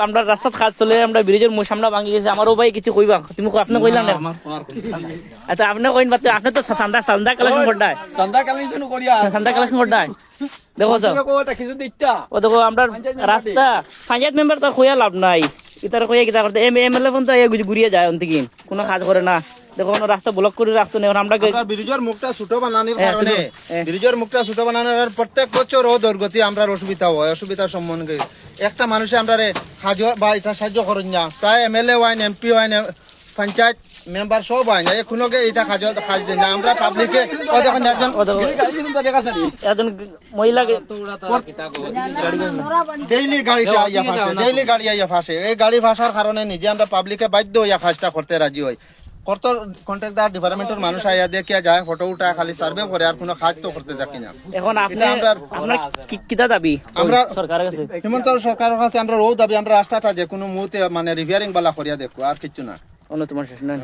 আমরা রাস্তাত কাজ চলে আমরা ব্রিজের সামনে ভাঙি গেছে আমারও ভাই কিছু কইবা তুমি আপনি কইলাম না আচ্ছা আপনি কইন বাতে আপনি তো চান্দা চান্দা কালেকশন করডাই চান্দা কালেকশন করডাই দেখো তো ও দেখো আমরা রাস্তা পঞ্চায়েত মেম্বার তো কইয়া লাভ নাই ইতার কইয়া কিতা করতে এমএলএ ফোন তো ঘুরিয়ে যায় অন্তিকিন কোনো কাজ করে না দেখো রাস্তা ব্লক করে রাখছো না আমরা ব্রিজের মুখটা ছোট বানানোর কারণে ব্রিজের মুখটা ছোট বানানোর প্রত্যেক বছর ও দুর্গতি আমরা অসুবিধা হয় অসুবিধার সম্মুখীন একটা মানুষে আমরা সাহায্য বা এটা সাহায্য করেন না প্রায় MLA wine MP wine panchayat member সব হয় না কোনোকে এটা কাজ দিন না আমরা পাবলিকে যখন একজন মহিলা ডেইলি গাড়িটা আইয়া ফাঁসে ডেইলি গাড়ি আইয়া ফাঁসে এই গাড়ি ফাঁসার কারণে নিজে আমরা পাবলিকে বাধ্য হইয়া কাজটা করতে রাজি হই কত কন্ট্রাক্টর ডিপার্টমেন্টের মানুষ আইয়া দেখিয়া যায় ফটো উঠা খালি সার্ভে করে আর কোনো কাজ তো করতে দেখি না এখন আপনি আমরা কিতা দাবি আমরা সরকারের কাছে হেমন্ত সরকারের কাছে আমরা রোজ দাবি আমরা রাস্তাটা যে কোনো মুহূর্তে মানে রিপেয়ারিং বালা করিয়া দেখো আর কিছু না অন্য তোমার শেষ না